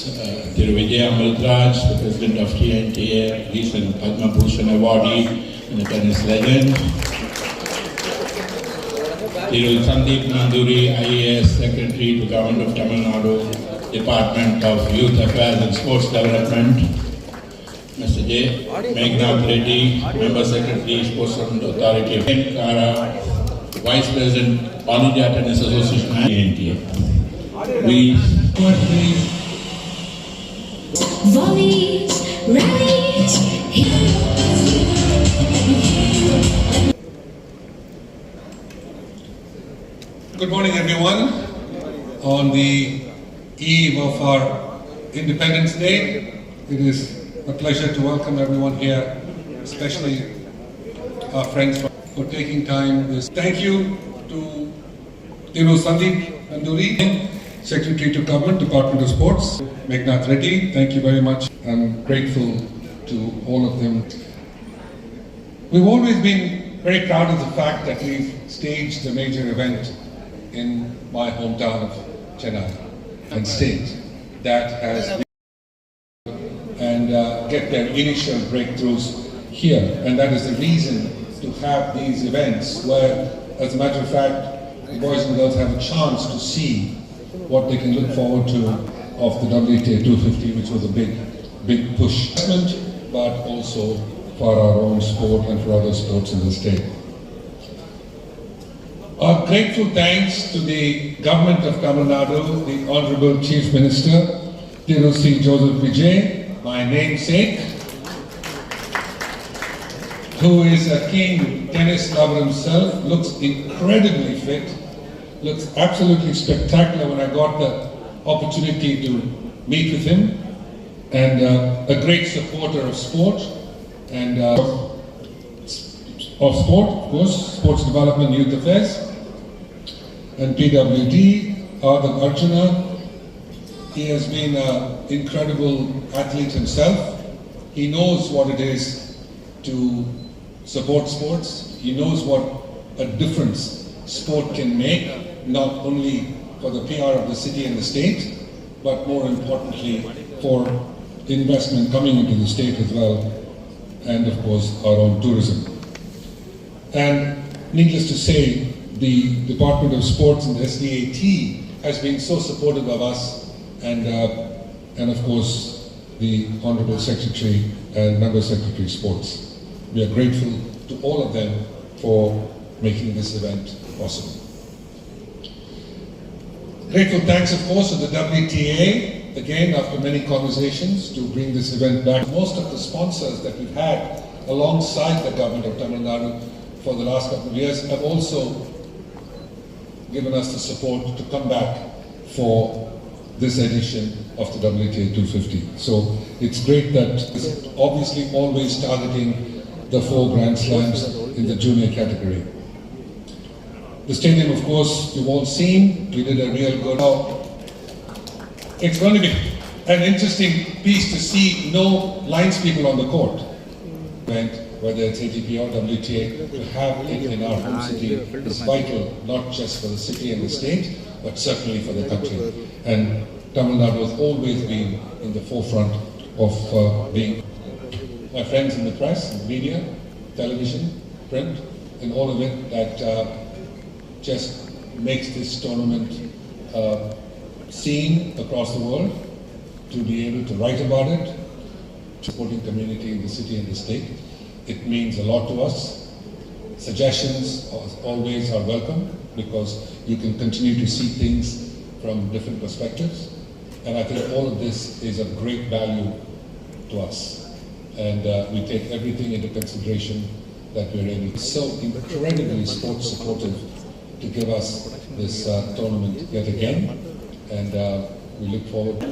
Thiru Vijay Amritraj, the President of TNTA, recent Padma Bhushan awardee and a tennis legend. Thiru Sandeep Nanduri, IAS Secretary to Government of Tamil Nadu, Department of Youth Affairs and Sports Development. Mr. J. Meghnad Reddy, Member Secretary, Sports Authority of Kara, Vice President, All India Tennis Association and TNTA. We Good morning, everyone. On the eve of our Independence Day, it is a pleasure to welcome everyone here, especially our friends for taking time. Thank you to Thiru Sandeep Nanduri, Secretary to Government, Department of Sports, Meghnad Reddy. Thank you very much. I'm grateful to all of them. We've always been very proud of the fact that we've staged a major event in my hometown of Chennai and state that has and get their initial breakthroughs here. And that is the reason to have these events where, as a matter of fact, the boys and girls have a chance to see what they can look forward to of the WTA 250, which was a big push, but also for our own sport and for other sports in the state. Our grateful thanks to the Government of Tamil Nadu, the Honorable Chief Minister, Thiru C. Joseph Vijay, my namesake, who is a keen tennis lover himself, looks incredibly fit, looks absolutely spectacular when I got the opportunity to meet with him, and a great supporter of sport, and of sports development, youth affairs, and PWD, Ardhan Arjuna. He has been an incredible athlete himself. He knows what it is to support sports. He knows what a difference sport can make, not only for the PR of the city and the state, but more importantly for investment coming into the state as well, and of course our own tourism. And needless to say, the Department of Sports and the SDAT has been so supportive of us, and of course the Honorable Secretary and Member Secretary of Sports. We are grateful to all of them for making this event possible. Grateful thanks, of course, to the WTA, again after many conversations, to bring this event back. Most of the sponsors that we've had alongside the Government of Tamil Nadu for the last couple of years have also given us the support to come back for this edition of the WTA 250. So it's great that it's obviously always targeting the 4 Grand Slams in the junior category. The stadium, of course, you've all seen. We did a real good job. It's going to be an interesting piece to see no lines people on the court. Whether it's ATP or WTA, to have it in our home city is vital, not just for the city and the state, but certainly for the country. And Tamil Nadu has always been in the forefront of being. My friends in the press, media, television, print, and all of it that just makes this tournament seen across the world, to be able to write about it, supporting community in the city and the state. It means a lot to us. Suggestions always are welcome, because you can continue to see things from different perspectives. And I think all of this is of great value to us. And we take everything into consideration that we're able to. So incredibly sports supportive to give us this tournament yet again. And we look forward.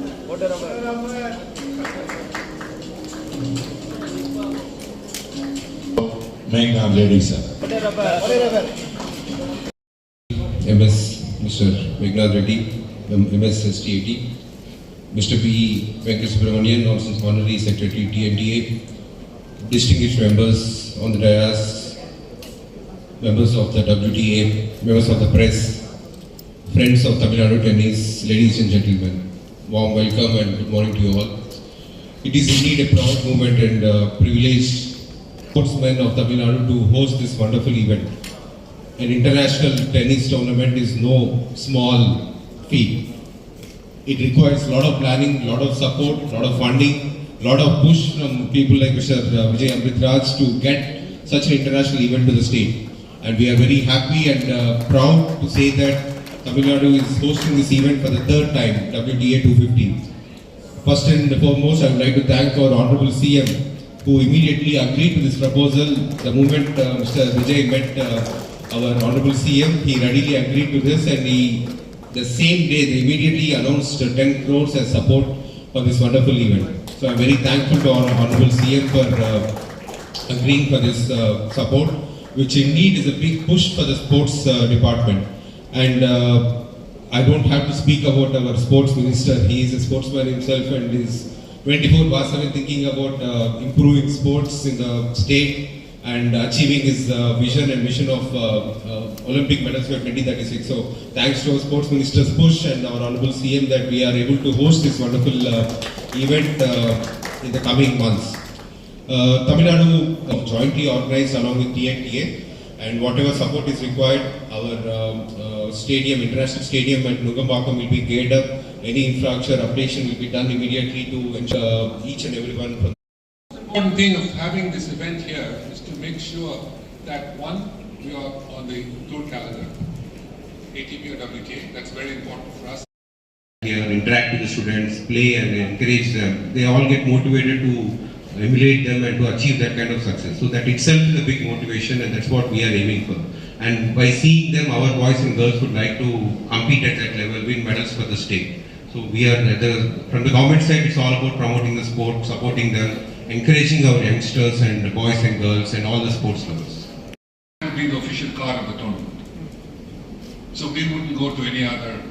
Meghnad Reddy, sir. MS Mr. Meghnad Reddy, MS SDAT, Mr. P. Venkata Subramanian, Honorary Secretary TNTA, distinguished members on the dais, members of the WTA, members of the press, friends of Tamil Nadu tennis, ladies and gentlemen. warm welcome and good morning to you all. It is indeed a proud moment and privileged sportsmen of Tamil Nadu to host this wonderful event. An international tennis tournament is no small feat. It requires a lot of planning, a lot of support, a lot of funding, a lot of push from people like Mr. Vijay Amritraj to get such an international event to the state. And we are very happy and proud to say that Tamil Nadu is hosting this event for the third time, WTA 250. First and foremost, I would like to thank our Honorable CM who immediately agreed to this proposal. The moment Mr. Vijay met our Honorable CM, he readily agreed to this and the same day they immediately announced 10 crores as support for this wonderful event. So I am very thankful to our Honorable CM for agreeing for this support, which indeed is a big push for the sports department. And I don't have to speak about our sports minister. He is a sportsman himself and is 24/7 thinking about improving sports in the state and achieving his vision and mission of Olympic medals for 2036. So thanks to our sports minister's push and our Honorable CM that we are able to host this wonderful event in the coming months. Tamil Nadu jointly organized along with TNTA, and whatever support is required, our stadium, international stadium at Nugambakam will be geared up. Any infrastructure updation will be done immediately to ensure each and everyone. The important thing of having this event here is to make sure that one, we are on the tour calendar, ATP or WTA. That's very important for us. Here, interact with the students, play and encourage them. They all get motivated to emulate them and to achieve that kind of success. So that itself is a big motivation and that's what we are aiming for. And by seeing them, our boys and girls would like to compete at that level, win medals for the state. So we are, from the government side, it's all about promoting the sport, supporting them, encouraging our youngsters and boys and girls and all the sports lovers. It will be the official car of the tournament. So we wouldn't go to any other